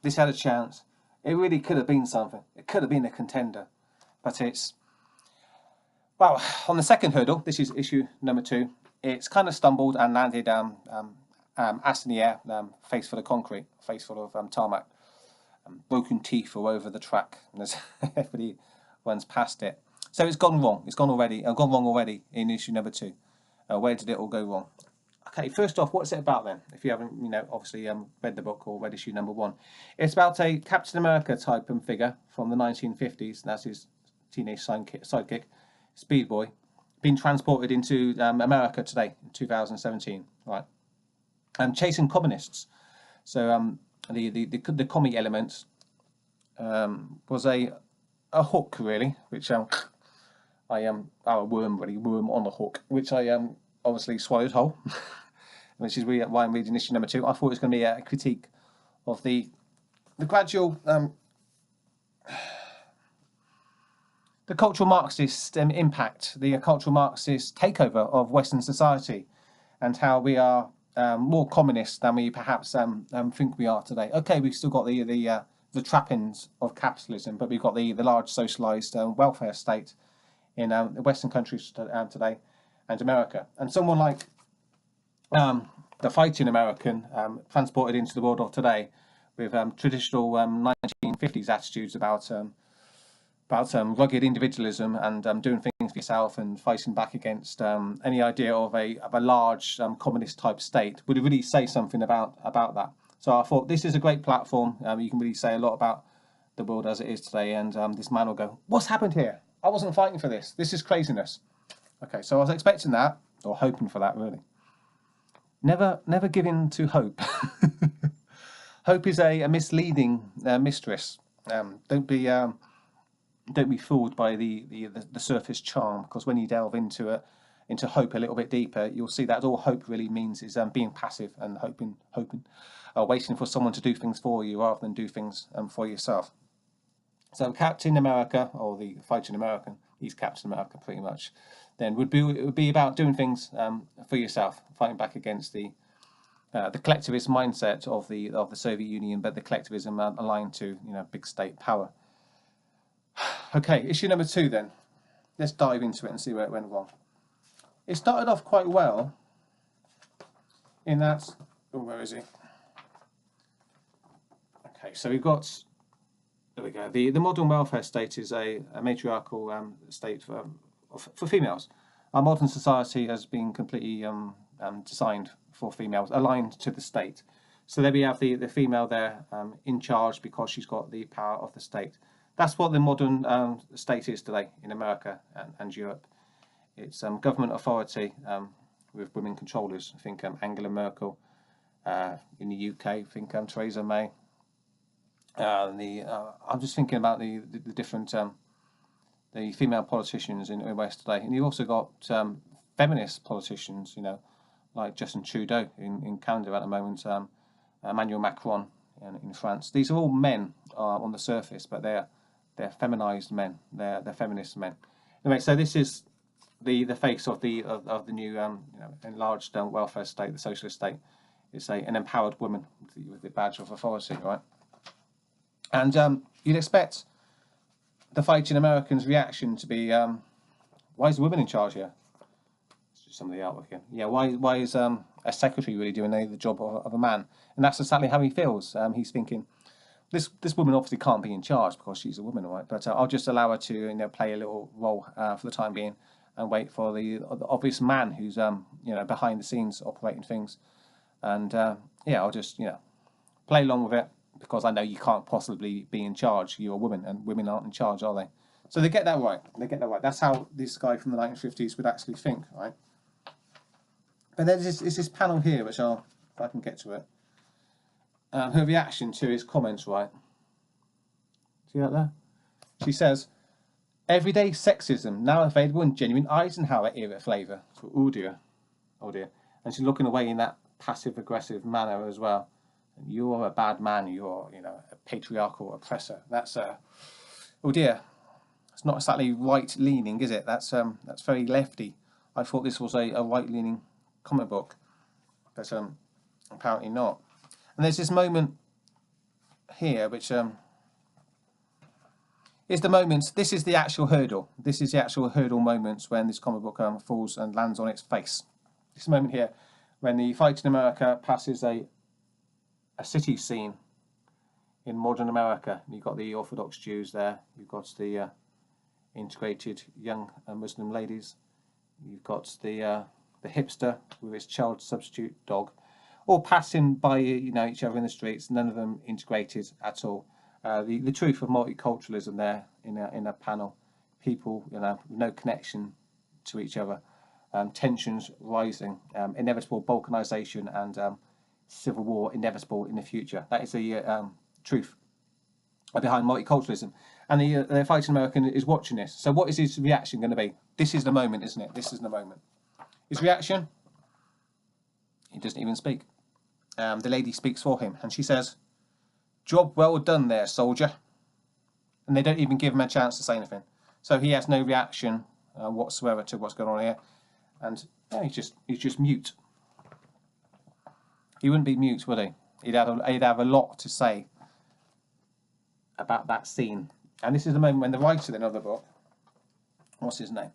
This had a chance. It really could have been something. It could have been a contender. But it's... Well, on the second hurdle, this is issue number 2, it's kind of stumbled and landed ass in the air, face full of concrete, face full of tarmac, broken teeth all over the track, and everybody runs past it. So it's gone wrong. It's gone wrong already in issue number 2. Where did it all go wrong? Okay, first off, what's it about then? If you haven't, obviously read the book or read issue number 1, it's about a Captain America type figure from the 1950s. And that's his teenage sidekick, Speedboy, being transported into America today in 2017, right? Chasing communists. So the comic element was a hook, really, which worm on the hook, which I obviously swallowed whole, which is why I'm reading issue number 2. I thought it was going to be a critique of the gradual the cultural Marxist impact, the cultural Marxist takeover of Western society, and how we are more communist than we perhaps think we are today. Okay, we've still got the trappings of capitalism, but we've got the large socialized welfare state in the Western countries today and America. And someone like the fighting American transported into the world of today with traditional 1950s attitudes about rugged individualism and doing things for yourself and fighting back against any idea of a large communist type state would really say something about that. So I thought this is a great platform. You can really say a lot about the world as it is today, and this man will go, "What's happened here? I wasn't fighting for this. This is craziness." Okay, so I was expecting that, or hoping for that, really. Never give in to hope. Hope is a misleading mistress. Don't be fooled by the surface charm, because when you delve into hope a little bit deeper, you'll see that all hope really means is being passive and hoping, waiting for someone to do things for you rather than do things for yourself. So Captain America, or the fighting American, he's Captain America pretty much, then would be about doing things for yourself, fighting back against the collectivist mindset of the Soviet Union, but the collectivism aligned to big state power. Okay, issue number 2 then. Let's dive into it and see where it went wrong. It started off quite well in that... Oh, where is he? Okay, so we've got... There we go. The modern welfare state is a matriarchal state for females. Our modern society has been completely designed for females, aligned to the state. So there we have the female there in charge because she's got the power of the state. That's what the modern state is today in America and Europe. It's government authority with women controllers. I think Angela Merkel. In the UK, I think Theresa May. I'm just thinking about the different the female politicians in the West today, and you've also got feminist politicians, like Justin Trudeau in Canada at the moment, Emmanuel Macron in France. These are all men on the surface, but they're feminized men. They're feminist men. Anyway, so this is the face of the new enlarged welfare state, the socialist state. It's an empowered woman with the badge of authority, right? And you'd expect the fighting Americans' reaction to be, why is the woman in charge here? It's just some of the artwork here. Yeah, why is a secretary really doing the job of a man? And that's exactly how he feels. He's thinking, this woman obviously can't be in charge because she's a woman, right? But I'll just allow her to play a little role for the time being and wait for the obvious man who's behind the scenes operating things. And I'll just play along with it, because I know you can't possibly be in charge. You're a woman, and women aren't in charge, are they? So they get that right. That's how this guy from the 1950s would actually think, right? But there's this panel here, which if I can get to it. Her reaction to his comments, right? See that there? She says, "Everyday sexism now available in genuine Eisenhower era flavour." So, oh dear. And she's looking away in that passive-aggressive manner as well. And you're a bad man. You're, a patriarchal oppressor. That's oh dear. It's not exactly right-leaning, is it? That's very lefty. I thought this was a right-leaning comic book, but apparently not. And And there's this moment here, which is the moment. This is the actual hurdle. This is the actual hurdle moments when this comic book falls and lands on its face. This moment here, when the Fighting America passes a city scene in modern America. You've got the Orthodox Jews there. You've got the integrated young Muslim ladies. You've got the hipster with his child substitute dog, all passing by each other in the streets. None of them integrated at all. The truth of multiculturalism there in a panel. People with no connection to each other. Tensions rising. Inevitable balkanization and civil war inevitable in the future. That is the truth behind multiculturalism. And the Fighting American is watching this. So what is his reaction going to be? This is the moment, isn't it? This is the moment. His reaction? He doesn't even speak. The lady speaks for him, and she says, "Job well done there, soldier." And they don't even give him a chance to say anything. So he has no reaction whatsoever to what's going on here. And yeah, he's just mute. He wouldn't be mute, would he? He'd have a lot to say about that scene. And this is the moment when the writer then of the book, what's his name?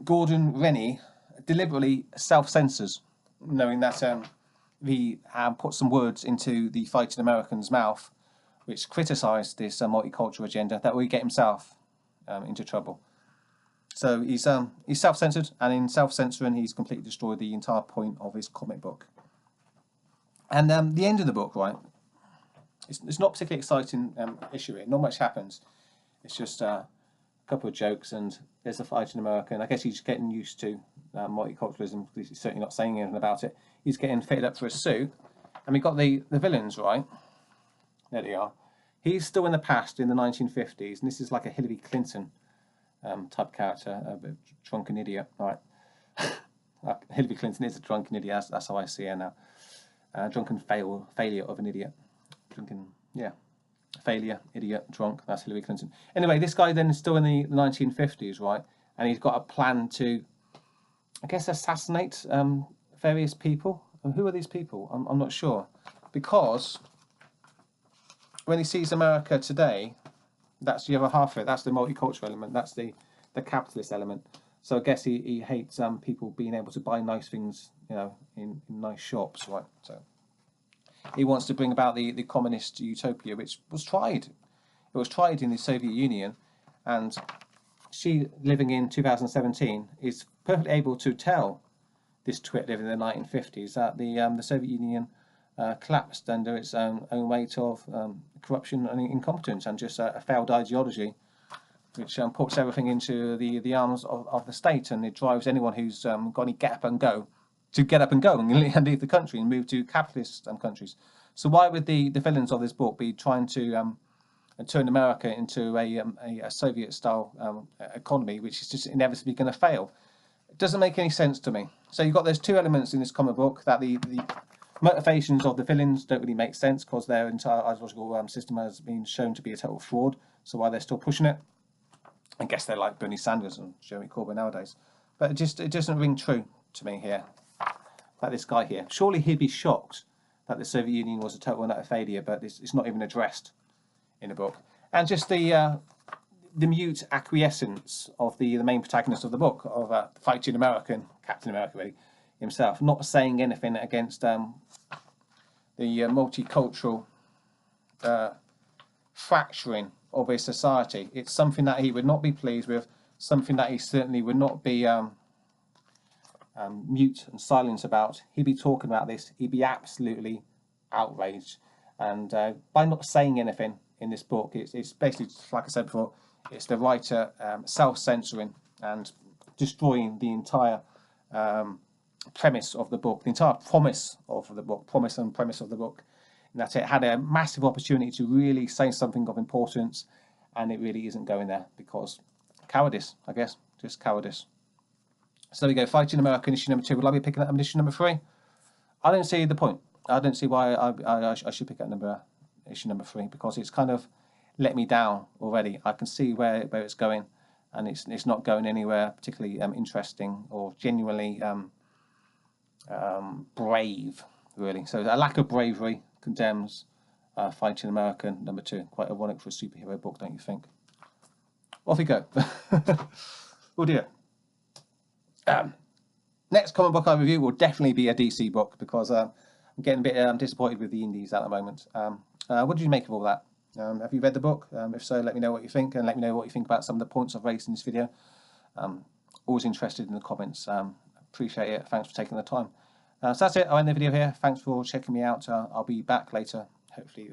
Gordon Rennie deliberately self-censors, knowing that he put some words into the Fighting American's mouth, which criticised this multicultural agenda, that will get himself into trouble. So he's self-censored, and in self-censoring, he's completely destroyed the entire point of his comic book. And the end of the book, right? It's not particularly exciting issue here. Not much happens. It's just a couple of jokes, and there's a Fighting American. I guess he's getting used to multiculturalism, because he's certainly not saying anything about it. He's getting fitted up for a suit, and we've got the villains, right? There they are. He's still in the past, in the 1950s, and this is like a Hillary Clinton type character, a bit drunken idiot, right? Hillary Clinton is a drunken idiot. That's how I see her now. Drunken failure of an idiot. Failure, idiot, drunk. That's Hillary Clinton. Anyway, this guy then is still in the 1950s, right? And he's got a plan to, I guess, assassinate various people. And who are these people? I'm not sure. Because when he sees America today, that's the other half of it. That's the multicultural element. That's the capitalist element. So I guess he hates people being able to buy nice things, in nice shops, right? So he wants to bring about the communist utopia, which was tried. It was tried in the Soviet Union, and she, living in 2017, is perfectly able to tell this twit living in the 1950s that the Soviet Union collapsed under its own weight of corruption and incompetence, and just a failed ideology, which puts everything into the arms of the state, and it drives anyone who's got any get up and go to get up and go and leave the country and move to capitalist countries. So why would the villains of this book be trying to turn America into a Soviet-style economy, which is just inevitably going to fail? It doesn't make any sense to me. So you've got those two elements in this comic book, that the motivations of the villains don't really make sense because their entire ideological system has been shown to be a total fraud. So why they're still pushing it? I guess they're like Bernie Sanders and Jeremy Corbyn nowadays. But it doesn't ring true to me here. Like this guy here. Surely he'd be shocked that the Soviet Union was a total and utter failure, but it's not even addressed in the book. And just the mute acquiescence of the main protagonist of the book, of the Fighting American, Captain America really, himself, not saying anything against the multicultural fracturing of his society. It's something that he would not be pleased with, something that he certainly would not be mute and silent about. He'd be talking about this. He'd be absolutely outraged. And by not saying anything in this book, it's basically, like I said before, it's the writer self-censoring and destroying the entire premise of the book, the entire promise of the book, promise and premise of the book. And that it had a massive opportunity to really say something of importance, and it really isn't going there because cowardice, I guess, just cowardice. So there we go, Fighting America, issue number 2. Will I be picking up issue number 3? I don't see the point. I don't see why I should pick up issue number 3, because it's kind of let me down already. I can see where it's going, and it's not going anywhere particularly interesting or genuinely brave, really. So a lack of bravery, Condemns, Fighting American, number 2. Quite ironic for a superhero book, don't you think? Off we go. Oh dear. Next comic book I review will definitely be a DC book, because I'm getting a bit disappointed with the indies at the moment. What did you make of all that? Have you read the book? If so, let me know what you think, and let me know what you think about some of the points I've raised in this video. Always interested in the comments. Appreciate it. Thanks for taking the time. So that's it. I'll end the video here. Thanks for checking me out. I'll be back later, hopefully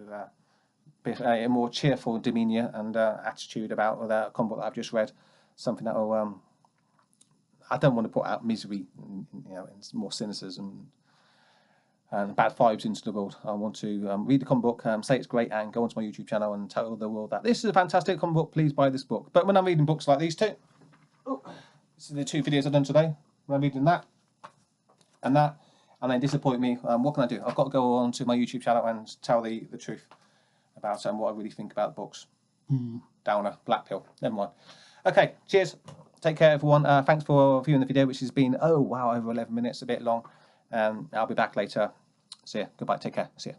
with a more cheerful demeanour and attitude about the comic book that I've just read. Something that will, I don't want to put out misery, and more cynicism and bad vibes into the world. I want to read the comic book, say it's great, and go onto my YouTube channel and tell the world that this is a fantastic comic book. Please buy this book. But when I'm reading books like these two, this is the 2 videos I've done today. When I'm reading that, and they disappoint me, what can I do? I've got to go on to my YouTube channel and tell the truth about what I really think about the books. Downer, black pill, never mind. Okay, cheers. Take care, everyone. Thanks for viewing the video, which has been, oh wow, over 11 minutes, a bit long. I'll be back later. See ya. Goodbye. Take care. See ya.